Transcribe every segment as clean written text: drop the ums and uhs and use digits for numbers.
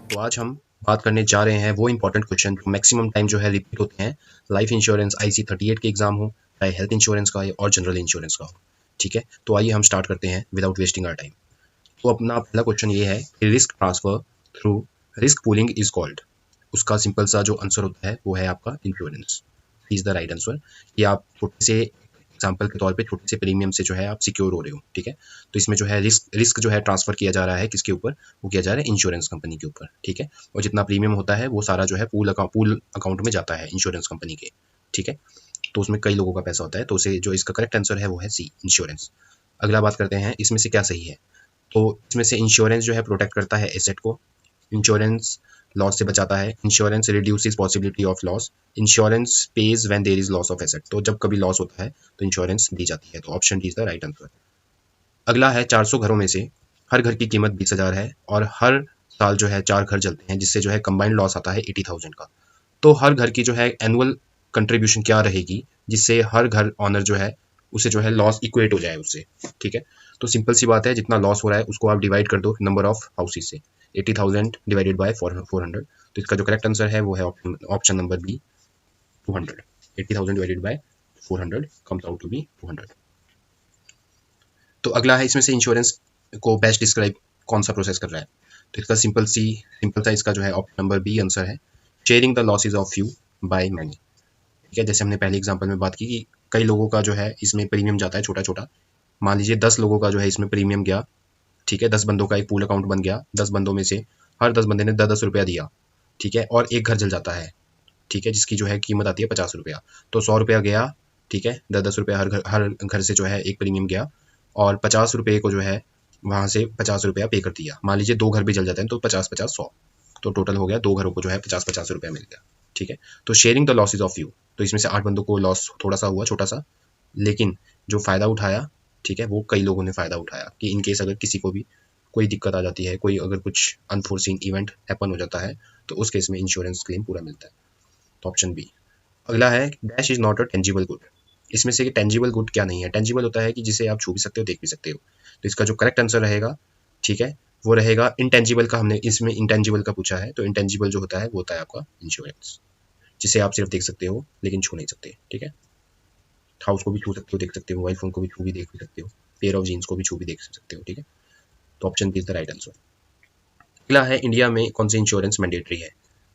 तो आज हम बात करने जा रहे हैं वो इंपॉर्टेंट क्वेश्चन जो मैक्सिमम टाइम जो है रिपीट होते हैं। लाइफ इंश्योरेंस IC38 के एग्जाम हो, चाहे हेल्थ इंश्योरेंस का और जनरल इंश्योरेंस का हो। ठीक है, तो आइए हम स्टार्ट करते हैं विदाउट वेस्टिंग आवर टाइम। तो अपना पहला क्वेश्चन ये है कि risk transfer through risk pooling is called. उसका सिंपल सा जो आंसर होता है वो है आपका insurance. Is the right answer. कि आप छोटे से एग्जाम्पल के तौर पे छोटे से प्रीमियम से जो है आप सिक्योर हो रहे हो। ठीक है, तो इसमें जो है रिस्क जो है ट्रांसफर किया जा रहा है किसके ऊपर, वो किया जा रहा है इंश्योरेंस कंपनी के ऊपर। ठीक है, और जितना प्रीमियम होता है वो सारा जो है पूल अकाउंट में जाता है इंश्योरेंस कंपनी के। ठीक है, तो उसमें कई लोगों का पैसा होता है, तो उसे जो इसका करेक्ट आंसर है वो है सी, इंश्योरेंस। अगला बात करते हैं इसमें से क्या सही है। तो इसमें से इंश्योरेंस जो है प्रोटेक्ट करता है एसेट को, इंश्योरेंस लॉस से बचाता है, insurance reduces possibility of loss, insurance pays when there is loss of asset. तो जब कभी लॉस होता है तो इंश्योरेंस दी जाती है, तो option D is the right answer. अगला है 400 घरों में से हर घर की कीमत 20,000 है और हर साल जो है 4 घर जलते हैं, जिससे जो है कंबाइंड लॉस आता है 80,000 का। तो हर घर की जो है एनुअल कंट्रीब्यूशन क्या रहेगी, जिससे हर घर ऑनर जो है उसे जो है लॉस इक्वेट हो जाए उससे। ठीक है, तो सिंपल सी बात है, जितना लॉस हो रहा है उसको आप डिवाइड कर दो नंबर ऑफ हाउसेज से। 80,000 डिवाइडेड बाय 400। तो इसका जो करेक्ट आंसर है वो है option number B, 200। 80,000 divided by 400 comes out to be 200। तो अगला है इसमें से इंश्योरेंस को बेस्ट डिस्क्राइब कौन सा प्रोसेस कर रहा है। तो इसका सिंपल सा इसका जो है ऑप्शन नंबर बी आंसर है, sharing the losses of few by many. ठीक है, जैसे हमने पहले एग्जांपल में बात की कि कई लोगों का जो है इसमें प्रीमियम जाता है छोटा छोटा। मान लीजिए 10 लोगों का जो है इसमें प्रीमियम गया। ठीक है, 10 बंदों का एक पूल अकाउंट बन गया, 10 बंदों में से हर 10 बंदे ने 10-10 रुपया दिया। ठीक है, और एक घर जल जाता है। ठीक है, जिसकी जो है कीमत आती है 50 रुपया। तो 100 रुपया गया। ठीक है, 10-10 रुपया हर घर से जो है एक प्रीमियम गया, और 50 रुपये को जो है वहां से 50 रुपया पे कर दिया। मान लीजिए 2 घर भी जल जाते हैं तो 50-50-100, तो टोटल हो गया 2 घरों को जो है 50-50 रुपया मिल गया। ठीक है, तो sharing the losses of you, तो इसमें से 8 बंदों को लॉस थोड़ा सा हुआ छोटा सा, लेकिन जो फायदा उठाया, ठीक है, वो कई लोगों ने फायदा उठाया कि इनकेस अगर किसी को भी कोई दिक्कत आ जाती है, कोई अगर कुछ अनफोर्सीन इवेंट हैपन हो जाता है, तो उस केस में इंश्योरेंस क्लेम पूरा मिलता है। तो ऑप्शन बी। अगला है dash is not a tangible good. इसमें से टेंजिबल गुड क्या नहीं है। टेंजिबल होता है कि जिसे आप छू भी सकते हो, देख भी सकते हो। तो इसका जो करेक्ट आंसर रहेगा, ठीक है, वो रहेगा इंटेंजिबल का। हमने इसमें इंटेंजिबल का पूछा है, तो इंटेंजिबल जो होता है वो होता है आपका इंश्योरेंस, जिसे आप सिर्फ देख सकते हो लेकिन छू नहीं सकते। ठीक है, हाउस को भी छू सकते हो, देख सकते हो, मोबाइल फोन को भी छू भी देख भी सकते हो, पेयर ऑफ जीन्स को भी छू भी देख सकते हो। ठीक है, तो option B is the right answer. अगला है इंडिया में कौन सी इंश्योरेंस मैंडेटरी है।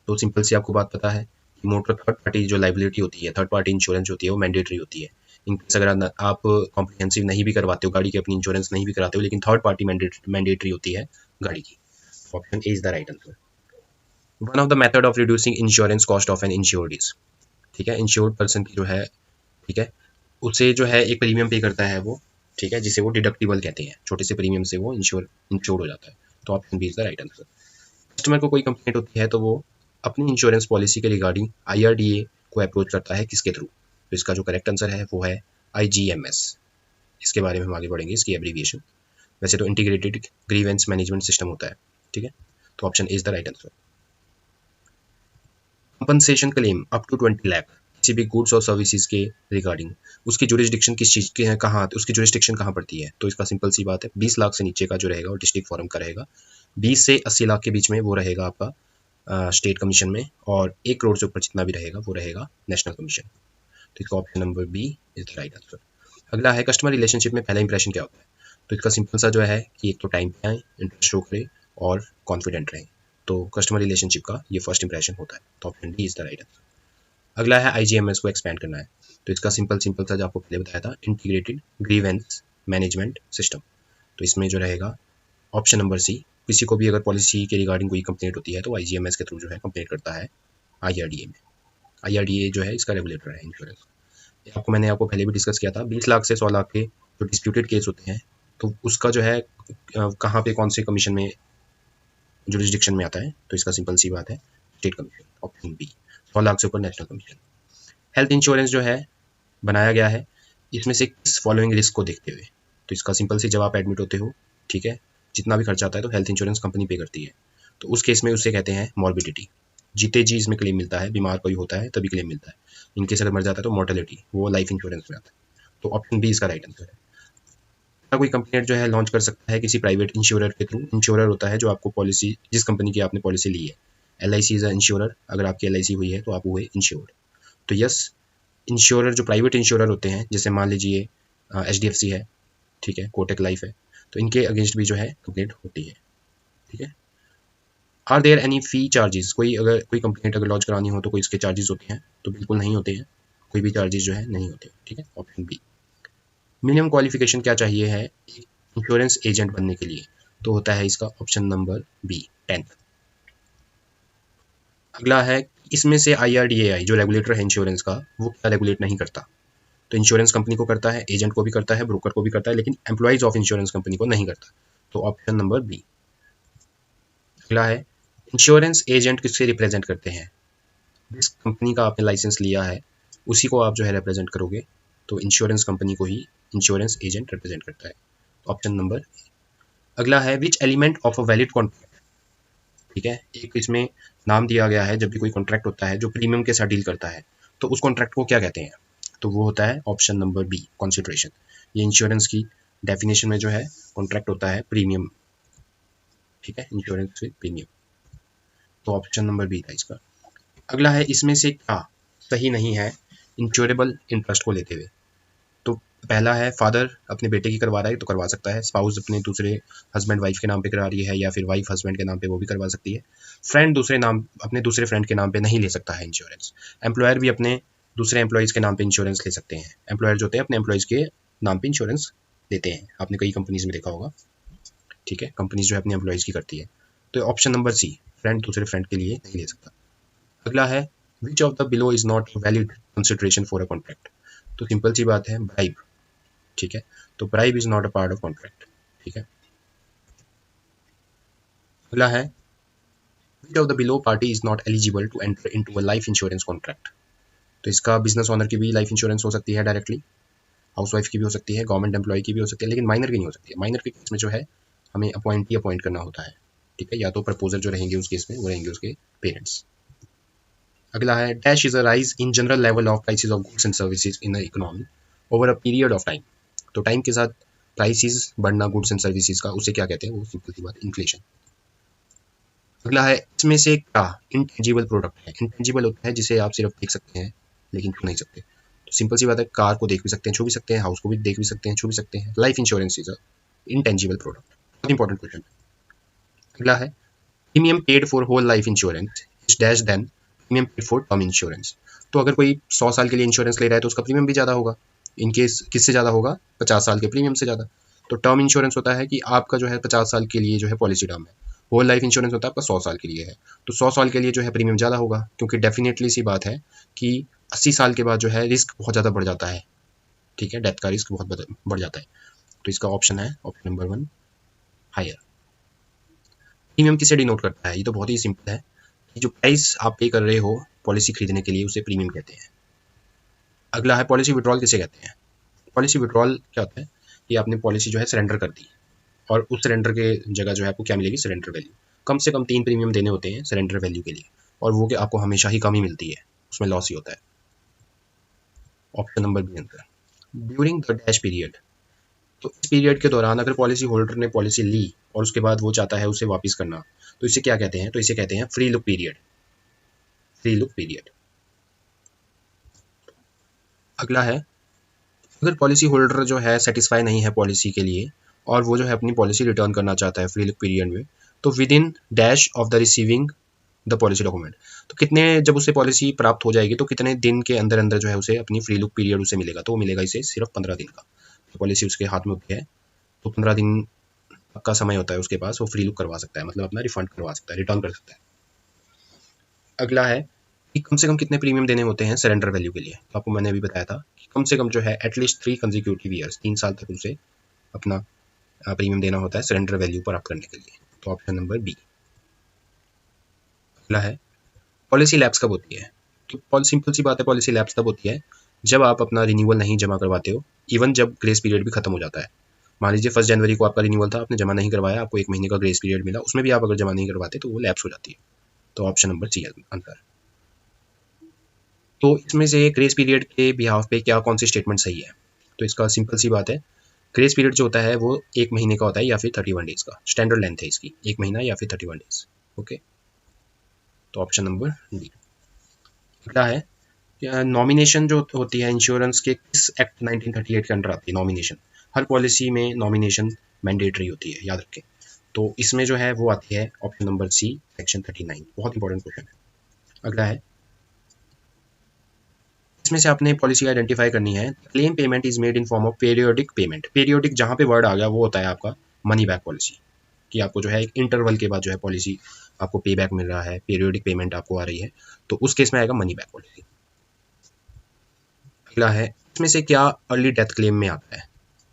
तो सिंपल सी आपको बात पता है कि मोटर थर्ड पार्टी जो लाइबिलिटी होती है, थर्ड पार्टी इंश्योरेंस होती है, वो मैंडेटरी होती है। इनकेस अगर आप कॉम्प्रिहेंसिव नहीं भी करवाते हो, गाड़ी की अपनी इंश्योरेंस नहीं भी कराते हो, लेकिन थर्ड पार्टी मैंडेटरी होती है गाड़ी की। Option A is the right answer. One of the method of reducing insurance cost of an insured is. ठीक है, इंश्योर्ड पर्सन की जो है, ठीक है, उससे जो है एक प्रीमियम पे करता है वो। ठीक है, जिसे वो डिडक्टिबल कहते हैं, छोटे से प्रीमियम से वो इंश्योर्ड हो जाता है। तो option B is the right answer. Customer को कोई कंप्लेंट होती है तो वो अपनी इंश्योरेंस पॉलिसी के रिगार्डिंग IRDA को अप्रोच करता है किसके थ्रू। तो इसका जो करेक्ट आंसर है वो है IGMS। इसके बारे में हम आगे बढ़ेंगे, इसकी एब्रीविएशन। वैसे तो इंटीग्रेटेड ग्रीवेंस मैनेजमेंट सिस्टम होता है। ठीक है, तो option is the right answer. Compensation claim up to 20 lakh किसी भी गुड्स और सर्विसेज के रिगार्डिंग, उसकी जुरिस्डिक्शन किस चीज़ के है, कहाँ उसकी जुरिस्डिक्शन कहाँ पड़ती है। तो इसका सिंपल सी बात है, 20 लाख से नीचे का जो रहेगा वो डिस्ट्रिक्ट फॉरम का रहेगा, 20 से 80 लाख के बीच में वो रहेगा आपका स्टेट कमीशन में, और 1 करोड़ से ऊपर जितना भी रहेगा वो रहेगा नेशनल कमीशन। तो इसका option number B is the right answer. अगला है कस्टमर रिलेशनशिप में पहला इंप्रेशन क्या होता है। तो इसका सिंपल सा जो है कि एक तो टाइम पे आए, इंटरेस्ट शो करे और कॉन्फिडेंट रहें। तो कस्टमर रिलेशनशिप का ये फर्स्ट इंप्रेशन होता है, तो option D is the right answer. अगला है IGMS को एक्सपेंड करना है। तो इसका सिंपल सा जो आपको पहले बताया था, इंटीग्रेटेड ग्रीवेंस मैनेजमेंट सिस्टम। तो इसमें जो रहेगा ऑप्शन नंबर सी, किसी को भी अगर पॉलिसी के रिगार्डिंग कोई कंप्लेंट होती है तो IGMS के थ्रू जो है कंप्लेंट करता है IRDA में। IRDA जो है इसका रेगुलेटर है इंश्योरेंस। मैंने आपको पहले भी डिस्कस किया था, 20 लाख से 100 लाख के जो डिस्प्यूटेड केस होते हैं, तो उसका जो है कहाँ पे कौन से कमीशन में जुरिस्डिक्शन में आता है। तो इसका सिंपल सी बात है, state commission, option B. 100 lakh से ऊपर नेशनल कमीशन। हेल्थ इंश्योरेंस जो है बनाया गया है इसमें से किस फॉलोइंग रिस्क को देखते हुए। तो इसका सिंपल सी, जब आप एडमिट होते हो, ठीक है, जितना भी खर्चा आता है तो हेल्थ इंश्योरेंस कंपनी पे करती है। तो उस केस में उसे कहते हैं मॉर्बिडिटी। जीते जी इसमें क्लेम मिलता है, बीमार कोई होता है तभी क्लेम मिलता है। इनकेस अगर मर जाता है तो मोर्टेलिटी, वो लाइफ इंश्योरेंस में आता है। तो ऑप्शन बी इसका राइट आंसर है। अगला कोई कंपनी जो है लॉन्च कर सकता है किसी प्राइवेट इंश्योरर के थ्रू। इंश्योरर होता है जो आपको पॉलिसी, जिस कंपनी की आपने पॉलिसी ली है। LIC इज़ अ इंश्योरर, अगर आपकी LIC हुई है तो आप हुए इंश्योर्ड। तो यस, इंश्योरर जो प्राइवेट इंश्योरर होते हैं, जैसे मान लीजिए HDFC है, ठीक है, कोटक लाइफ है, तो इनके अगेंस्ट भी जो है कंप्लेंट होती है, ठीक है। Are there any fee charges, कोई कंप्लेंट अगर लॉन्च करानी हो तो कोई इसके चार्जेस होते हैं? तो बिल्कुल नहीं होते हैं, कोई भी चार्जेस जो है नहीं होते, ठीक है। Option B. मिनिमम क्वालिफिकेशन क्या चाहिए है इंश्योरेंस एजेंट बनने के लिए? तो होता है इसका ऑप्शन नंबर बी, 10th। अगला है, इसमें से IRDAI जो रेगुलेटर है इंश्योरेंस का, वो क्या रेगुलेट नहीं करता? तो इंश्योरेंस कंपनी को करता है, एजेंट को भी करता है, ब्रोकर को भी करता है, लेकिन एम्प्लॉइज ऑफ इंश्योरेंस कंपनी को नहीं करता। तो ऑप्शन नंबर बी। अगला है, इंश्योरेंस एजेंट किससे रिप्रेजेंट करते हैं? जिस कंपनी का आपने लाइसेंस लिया है उसी को आप जो है रिप्रेजेंट करोगे, तो इंश्योरेंस कंपनी को ही इंश्योरेंस एजेंट रिप्रेजेंट करता है। Option number. अगला है, which element of a valid contract, ठीक है, एक इसमें नाम दिया गया है जब भी कोई कॉन्ट्रैक्ट होता है जो प्रीमियम के साथ डील करता है, तो उस कॉन्ट्रैक्ट को क्या कहते हैं? तो वो होता है ऑप्शन नंबर बी, कंसिडरेशन। ये इंश्योरेंस की डेफिनेशन में जो है कॉन्ट्रैक्ट होता है प्रीमियम, ठीक है, इंश्योरेंस विद प्रीमियम। तो ऑप्शन नंबर बी था इसका। अगला है, इसमें से क्या सही नहीं है इंश्योरेबल इंटरेस्ट को लेते हुए? तो पहला है, फादर अपने बेटे की करवा रहा है तो करवा सकता है, स्पाउस अपने दूसरे हस्बैंड वाइफ के नाम पे करा रही है, या फिर वाइफ हस्बैंड के नाम पे, वो भी करवा सकती है। फ्रेंड अपने दूसरे फ्रेंड के नाम पे नहीं ले सकता है इंश्योरेंस। एम्प्लॉयर भी अपने दूसरे एम्प्लॉयज़ के नाम पे इंश्योरेंस ले सकते हैं। एम्प्लॉयर जो होते हैं अपने एम्प्लॉयज़ के नाम पे इंश्योरेंस लेते हैं, आपने कई कंपनीज में देखा होगा, ठीक है, कंपनीज जो है अपने एम्प्लॉयज़ की करती है। तो ऑप्शन नंबर सी, फ्रेंड दूसरे फ्रेंड के लिए नहीं ले सकता। अगला है, which of the below is not valid consideration for a contract? तो सिंपल सी बात है, ब्राइब, ठीक है, तो bribe is not a part of contract, ठीक है। अगला है, which of the below party is not eligible to enter into a life insurance contract? तो इसका बिजनेस ओनर की भी लाइफ इंश्योरेंस हो सकती है डायरेक्टली, हाउसवाइफ की भी हो सकती है, गवर्नमेंट एम्प्लॉय की भी हो सकती है, लेकिन माइनर की नहीं हो सकती है। माइनर के केस में जो है हमें अपॉइंट करना होता है, ठीक है, या तो प्रपोजर जो रहेंगे उस केस में वो रहेंगे उसके पेरेंट्स। अगला है, dash is a rise in general level of prices of goods and services in the economy over a period of time. तो टाइम के साथ प्राइसेस बढ़ना गुड्स एंड सर्विसेज का, उसे क्या कहते हैं? वो सिंपल सी बात, इन्फ्लेशन। अगला है, इसमें से क्या इंटेंजिबल प्रोडक्ट है? इंटेंजिबल होता है जिसे आप सिर्फ देख सकते हैं लेकिन छू नहीं सकते। तो सिंपल सी बात है, कार को देख भी सकते हैं, छू भी सकते हैं, हाउस को भी देख भी सकते हैं, छू भी सकते हैं। Life insurance is a intangible product. बहुत इंपॉर्टेंट क्वेश्चन। अगला है, premium paid for whole life insurance is dash than premium paid for term insurance. तो अगर कोई 100 साल के लिए इंश्योरेंस ले रहा है तो उसका प्रीमियम भी ज़्यादा होगा। इनकेस किससे ज़्यादा होगा? 50 साल के प्रीमियम से ज़्यादा। तो टर्म इंश्योरेंस होता है कि आपका जो है 50 साल के लिए जो है पॉलिसी टर्म है, होल लाइफ इंश्योरेंस होता है आपका 100 साल के लिए है। तो 100 साल के लिए जो है प्रीमियम ज़्यादा होगा, क्योंकि डेफिनेटली सी बात है कि 80 साल के बाद जो है रिस्क बहुत ज़्यादा बढ़ जाता है, ठीक है, डेथ का रिस्क बहुत बढ़ जाता है। तो इसका ऑप्शन है ऑप्शन नंबर 1, हायर। प्रीमियम किसे डिनोट करता है? ये तो बहुत ही सिंपल है कि जो प्राइस आप पे कर रहे हो पॉलिसी खरीदने के लिए उसे प्रीमियम कहते हैं। अगला है, पॉलिसी विड्रॉल किसे कहते हैं? पॉलिसी विड्रॉल क्या होता है कि आपने पॉलिसी जो है सरेंडर कर दी, और उस सरेंडर के जगह जो है आपको क्या मिलेगी? Surrender value. कम से कम 3 प्रीमियम देने होते हैं सरेंडर वैल्यू के लिए, और वो कि आपको हमेशा ही कम ही मिलती है, उसमें लॉस ही होता है। Option number B answer. During the dash period, तो इस पीरियड के दौरान अगर पॉलिसी होल्डर ने पॉलिसी ली और उसके बाद वो चाहता है उसे वापस करना, तो इसे क्या कहते हैं? तो इसे कहते हैं free look period, free look period. अगला है, अगर पॉलिसी होल्डर जो है सेटिस्फाई नहीं है पॉलिसी के लिए और वो जो है अपनी पॉलिसी रिटर्न करना चाहता है फ्री लुक पीरियड में, तो with in dash of the receiving the policy document, तो कितने, जब उसे पॉलिसी प्राप्त हो जाएगी तो कितने दिन के अंदर अंदर जो है उसे अपनी फ्री लुक पीरियड उसे मिलेगा? तो वो मिलेगा इसे सिर्फ 15 दिन का। तो पॉलिसी उसके हाथ में होती है तो 15 दिन का समय होता है उसके पास, वो फ्री लुक करवा सकता है, मतलब अपना रिफंड करवा सकता है, रिटर्न कर सकता है। अगला है कि कम से कम कितने प्रीमियम देने होते हैं सरेंडर वैल्यू के लिए? तो आपको मैंने अभी बताया था कि कम से कम जो है एटलीस्ट 3 कंसेक्यूटिव ईयर्स, 3 साल तक उसे अपना प्रीमियम देना होता है सरेंडर वैल्यू प्राप्त करने के लिए। तो ऑप्शन नंबर बी। अगला है, पॉलिसी लैप्स कब होती है? तो सिंपल सी बात है, पॉलिसी लैप्स तब होती है जब आप अपना रिन्यूअल नहीं जमा करवाते हो, इवन जब ग्रेस पीरियड भी खत्म हो जाता है। मान लीजिए 1 जनवरी को आपका रिन्यूअल था, आपने जमा नहीं करवाया, आपको 1 महीने का ग्रेस पीरियड मिला, उसमें भी आप अगर जमा नहीं करवाते तो वो लैप्स हो जाती है। तो ऑप्शन नंबर सी आंसर। तो इसमें से ग्रेस पीरियड के बिहाफ पे क्या कौन सी स्टेटमेंट सही है? तो इसका सिंपल सी बात है ग्रेस पीरियड जो होता है वो 1 महीने का होता है या फिर 31 डेज का, स्टैंडर्ड लेंथ है इसकी 1 महीना या फिर 31 डेज। ओके, तो ऑप्शन नंबर डी। अगला है नॉमिनेशन जो होती है इंश्योरेंस के किस एक्ट 1938 के अंडर आती है नॉमिनेशन। हर पॉलिसी में नॉमिनेशन मैंडेटरी होती है, याद रखें। तो इसमें जो है वो आती है ऑप्शन नंबर सी, सेक्शन 39। बहुत इंपॉर्टेंट क्वेश्चन है। अगला है, इसमें से आपने पॉलिसी आइडेंटिफाई करनी है। Claim payment is made in form of periodic payment. Periodic जहां पे वर्ड आ गया वो होता है आपका मनी बैक पॉलिसी, कि आपको जो है एक इंटरवल के बाद जो है पॉलिसी आपको पे बैक मिल रहा है, पीरियोडिक पेमेंट आपको आ रही है, तो उस केस में आएगा मनी बैक पॉलिसी। अगला है, इसमें से क्या अर्ली डेथ क्लेम में आता है।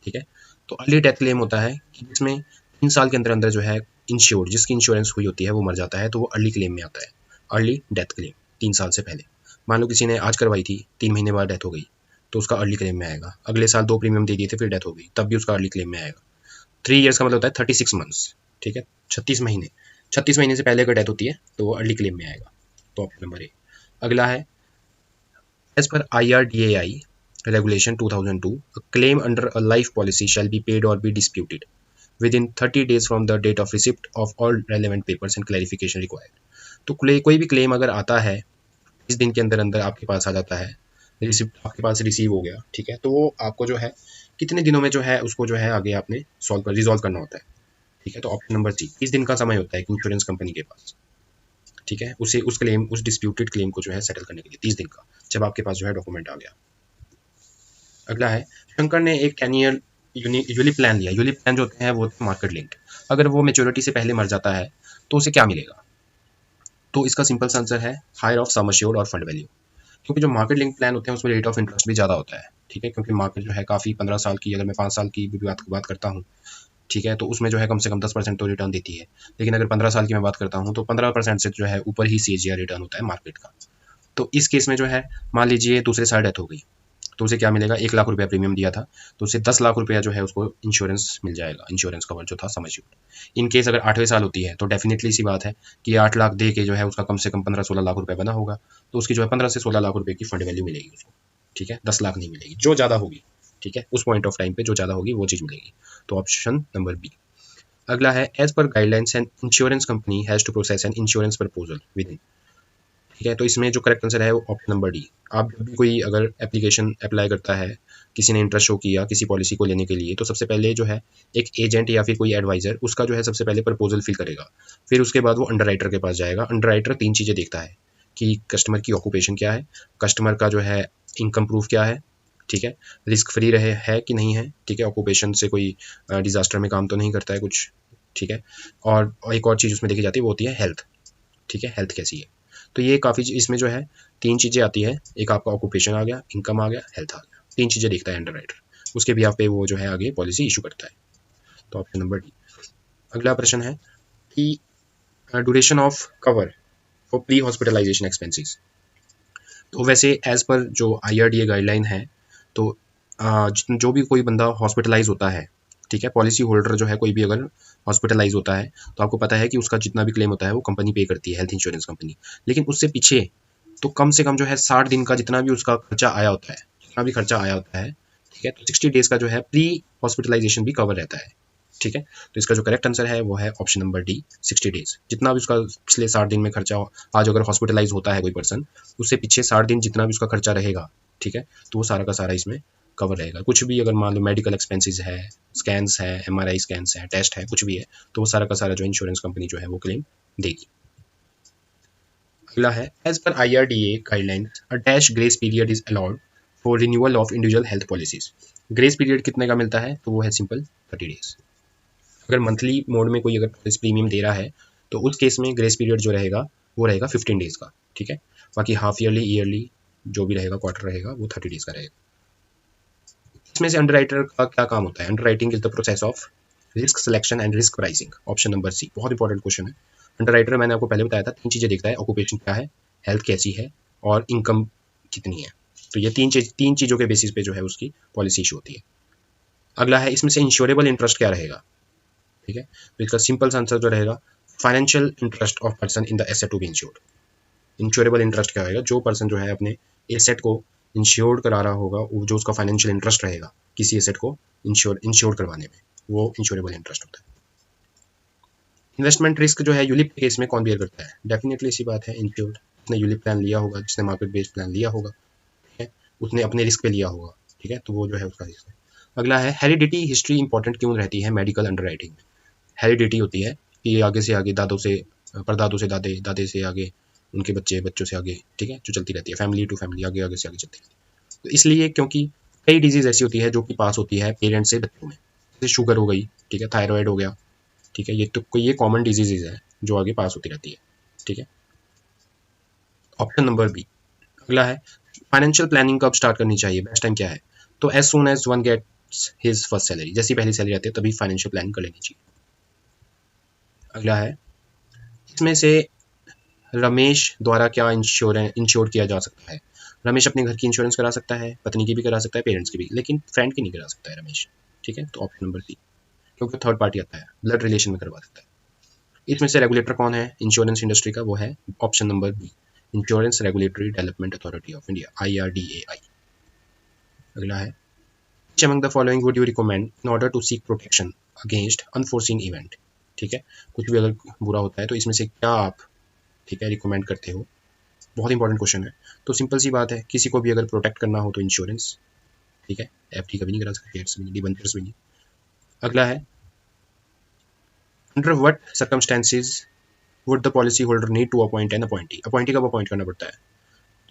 ठीक है, तो अर्ली डेथ क्लेम होता है कि जिसमें 3 साल के अंदर अंदर जो है इंश्योर्ड, जिसकी इंश्योरेंस हुई होती है वो मर जाता है, तो वो अर्ली क्लेम में आता है। अर्ली डेथ क्लेम 3 साल से पहले। मान लो किसी ने आज करवाई थी, 3 महीने बाद डेथ हो गई, तो उसका अर्ली क्लेम में आएगा। अगले साल 2 प्रीमियम दे दिए थे, फिर डेथ हो गई, तब भी उसका अर्ली क्लेम में आएगा। 3 ईयर्स का मतलब होता है 36 मंथ्स। ठीक है, 36 महीने से पहले अगर डेथ होती है तो वो अर्ली क्लेम में आएगा। तो ऑप्शन नंबर ए। अगला है, एज पर IRDAI regulation 2002, a claim under a life policy shall be paid or be disputed within 30 days from the date of receipt of all relevant papers and clarification required। तो कोई भी claim अगर आता है, इस दिन के अंदर अंदर आपके पास आ जाता है, रिसिप्ट आपके पास रिसीव हो गया, ठीक है, तो वो आपको जो है कितने दिनों में जो है उसको जो है आगे आपने रिजॉल्व करना होता है। ठीक है, तो ऑप्शन नंबर सी, 30 दिन का समय होता है इंश्योरेंस कंपनी के पास। ठीक है, उस डिस्प्यूटेड क्लेम को जो है सेटल करने के लिए 30 दिन का, जब आपके पास जो है डॉक्यूमेंट आ गया। अगला है, शंकर ने एक 10 ईयर यूलिप प्लान लिया। यूलिप प्लान जो होते हैं वो मार्केट लिंक्ड। अगर वो मेच्योरिटी से पहले मर जाता है तो उसे क्या मिलेगा। तो इसका सिंपल सा आंसर है हायर ऑफ सम अश्योर्ड और फंड वैल्यू। क्योंकि जो मार्केट लिंक प्लान होते हैं उसमें रेट ऑफ इंटरेस्ट भी ज़्यादा होता है। ठीक है, क्योंकि मार्केट जो है काफ़ी 15 साल की, अगर मैं 5 साल की भी बात करता हूँ, ठीक है, तो उसमें जो है कम से कम 10% तो रिटर्न देती है। लेकिन अगर 15 साल की मैं बात करता हूँ तो 15% से जो है ऊपर ही CAGR रिटर्न होता है मार्केट का। तो इस केस में जो है, मान लीजिए दूसरे साल डेथ हो गई, तो उसे क्या मिलेगा, 1 लाख रुपया प्रीमियम दिया था, तो उसे 10 लाख रुपया जो है उसको इंश्योरेंस मिल जाएगा, इंश्योरेंस कवर जो था समझिए। इन केस अगर 8वें साल होती है तो डेफिनेटली सी बात है कि 8 लाख दे के जो है उसका कम से कम 15-16 लाख रुपया बना होगा, तो उसकी जो है 15 से 16 लाख रुपये की फंड वैल्यू मिलेगी उसको। ठीक है, 10 लाख नहीं मिलेगी, जो ज़्यादा होगी। ठीक है, उस पॉइंट ऑफ टाइम पे जो ज़्यादा होगी वो चीज़ मिलेगी। तो ऑप्शन नंबर बी। अगला है, as per guidelines an insurance company has to process an insurance proposal within. ठीक है, तो इसमें जो करेक्ट आंसर है वो ऑप्शन नंबर डी। आप जब भी कोई अगर एप्लीकेशन अप्लाई करता है, किसी ने इंटरेस्ट शो किया किसी पॉलिसी को लेने के लिए, तो सबसे पहले जो है एक एजेंट या फिर कोई एडवाइजर उसका जो है सबसे पहले प्रपोजल फिल करेगा। फिर उसके बाद वो अंडरराइटर के पास जाएगा। अंडरराइटर 3 चीज़ें देखता है कि कस्टमर की ऑक्यूपेशन क्या है, कस्टमर का जो है इनकम प्रूफ क्या है, ठीक है, रिस्क फ्री रहे है कि नहीं है, ठीक है, ऑक्यूपेशन से कोई डिजास्टर में काम तो नहीं करता है कुछ, ठीक है, और एक और चीज़ उसमें देखी जाती है वो होती है हेल्थ। ठीक है, हेल्थ कैसी है। तो ये काफ़ी इसमें जो है 3 चीज़ें आती है, एक आपका ऑक्यूपेशन आ गया, इनकम आ गया, हेल्थ आ गया, 3 चीज़ें देखता है अंडरराइटर, उसके भी आप पे वो जो है आगे पॉलिसी इशू करता है। तो ऑप्शन नंबर डी। अगला प्रश्न है कि duration of cover for pre hospitalisation expenses. तो वैसे एज पर जो IRDA गाइडलाइन है, तो जो भी कोई बंदा हॉस्पिटलाइज होता है, ठीक है, पॉलिसी होल्डर जो है कोई भी अगर हॉस्पिटलाइज होता है, तो आपको पता है कि उसका जितना भी क्लेम होता है वो कंपनी पे करती है, हेल्थ इंश्योरेंस कंपनी। लेकिन उससे पीछे तो कम से कम जो है 60 दिन का जितना भी उसका खर्चा आया होता है, जितना भी खर्चा आया होता है, ठीक है, तो 60 डेज का जो है प्री हॉस्पिटलाइजेशन भी कवर रहता है। ठीक है, तो इसका जो करेक्ट आंसर है वो है ऑप्शन नंबर डी, 60 डेज। जितना भी उसका पिछले 60 दिन में खर्चा, आज अगर हॉस्पिटलाइज होता है कोई पर्सन, उससे पीछे 60 दिन जितना भी उसका खर्चा रहेगा, ठीक है, तो वो सारा का सारा इसमें कवर रहेगा। कुछ भी अगर मान लो मेडिकल एक्सपेंसेस है, स्कैन्स है, MRI स्कैन्स है, टेस्ट है, कुछ भी है, तो वो सारा का सारा जो इंश्योरेंस कंपनी जो है वो क्लेम देगी। अगला है, as per IRDA guidelines a dash grace period is allowed for renewal of individual health policies. Grace period कितने का मिलता है, तो वो है सिंपल 30 डेज। अगर मंथली मोड में कोई अगर पॉलिसी प्रीमियम दे रहा है तो उस केस में ग्रेस पीरियड जो रहेगा वो रहेगा 15 डेज का। ठीक है, बाकी हाफ ईयरली, ईयरली जो भी रहेगा, क्वार्टर रहेगा, वो 30 डेज का रहेगा। इसमें से अंडरराइटर का क्या काम होता है। Underwriting is the process of risk selection and risk pricing. Option number C, बहुत इंपॉर्टेंट क्वेश्चन है। अंडरराइटर मैंने आपको पहले बताया था 3 चीज़ें देखता है, ऑक्यूपेशन क्या है, हेल्थ कैसी है, और इनकम कितनी है। तो ये 3 चीज़ों के बेसिस पे जो है उसकी पॉलिसी इशू होती है। अगला है, इसमें से इंश्योरेबल इंटरेस्ट क्या रहेगा। ठीक है, तो इसका सिंपल आंसर जो रहेगा, financial interest of person in the asset to be insured. Insurable interest क्या रहेगा, जो पर्सन जो है अपने एसेट को इंश्योर्ड करा रहा होगा, जो उसका फाइनेंशियल इंटरेस्ट रहेगा किसी एसेट को इंश्योर करवाने में, वो इंश्योरेबल इंटरेस्ट होता है। इन्वेस्टमेंट रिस्क जो है यूलिप के केस में कौन बेयर करता है? डेफिनेटली इसी बात है, इंश्योर्ड। जिसने यूलिप प्लान लिया होगा, जिसने मार्केट बेस्ड प्लान लिया होगा, ठीक है, उसने अपने रिस्क पे लिया होगा, ठीक है, तो वो जो है उसका रिस्क है। अगला है हेरिडिटी हिस्ट्री इंपॉर्टेंट क्यों रहती है मेडिकल अंडरराइटिंग में? हेरिडिटी होती है कि आगे से आगे, दादों से परदादों से दादे, दादे से आगे उनके बच्चे, बच्चों से आगे, ठीक है, जो चलती रहती है, फैमिली टू फैमिली, आगे आगे से आगे चलती रहती है। तो इसलिए क्योंकि कई डिजीज ऐसी होती है जो कि पास होती है पेरेंट्स से बच्चों में, जैसे शुगर हो गई, ठीक है, थायराइड हो गया, ठीक है, ये तो कोई ये कॉमन डिजीजेज है जो आगे पास होती रहती है, ठीक है। Option number B. अगला है फाइनेंशियल प्लानिंग कब स्टार्ट करनी चाहिए, बेस्ट टाइम क्या है? तो as soon as one gets his first salary, जैसी पहली सैलरी आती है तभी फाइनेंशियल प्लानिंग कर लेनी चाहिए। अगला है इसमें से रमेश द्वारा क्या इंश्योर किया जा सकता है? रमेश अपने घर की इंश्योरेंस करा सकता है, पत्नी की भी करा सकता है, पेरेंट्स की भी, लेकिन फ्रेंड की नहीं करा सकता है रमेश, ठीक है, तो ऑप्शन नंबर सी, क्योंकि थर्ड पार्टी आता है, ब्लड रिलेशन में करवा सकता है। इसमें से रेगुलेटर कौन है इंश्योरेंस इंडस्ट्री का? वो है option number B, insurance regulatory development authority of India, IRDAI। अगला है which among the following would you recommend in order to seek protection against unforeseen event? ठीक है, कुछ भी अगर बुरा होता है तो इसमें से क्या आप, ठीक है, रिकमेंड करते हो? बहुत इंपॉर्टेंट क्वेश्चन है। तो सिंपल सी बात है, किसी को भी अगर प्रोटेक्ट करना हो तो इंश्योरेंस, ठीक है, FD कभी नहीं करा सकते, शेयर्स भी नहीं, डिबेंचर्स भी नहीं। अगला है under what circumstances would the policy holder need to appoint an appointee? Appointee कब अपॉइंट करना पड़ता है?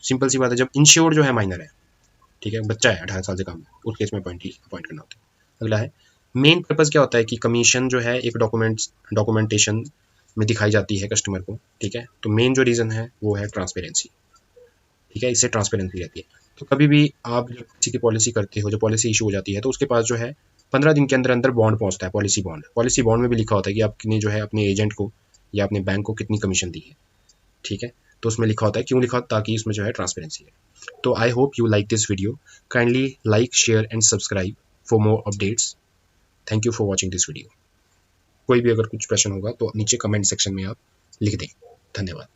सिंपल सी बात है, जब इंश्योर्ड जो है माइनर है, ठीक है, बच्चा है 18 साल से कम, उस केस में अपॉइंट करना होता है। अगला है मेन पर्पज़ क्या होता है कि कमीशन जो है एक डॉक्यूमेंटेशन में दिखाई जाती है कस्टमर को, ठीक है, तो मेन जो रीज़न है वो है ट्रांसपेरेंसी, ठीक है, इससे ट्रांसपेरेंसी रहती है। तो कभी भी आप जब किसी की पॉलिसी करते हो, जो पॉलिसी इशू हो जाती है, तो उसके पास जो है 15 दिन के अंदर अंदर बॉन्ड पहुंचता है, पॉलिसी बॉन्ड में भी लिखा होता है कि आपने जो है अपने एजेंट को या अपने बैंक को कितनी कमीशन दी है, ठीक है, तो उसमें लिखा होता है, क्यों लिखा, ताकि इसमें जो है ट्रांसपेरेंसी है। तो I hope you like this video, kindly like, share and subscribe for more updates. Thank you for watching this video. कोई भी अगर कुछ प्रश्न होगा तो नीचे कमेंट सेक्शन में आप लिख दें। धन्यवाद।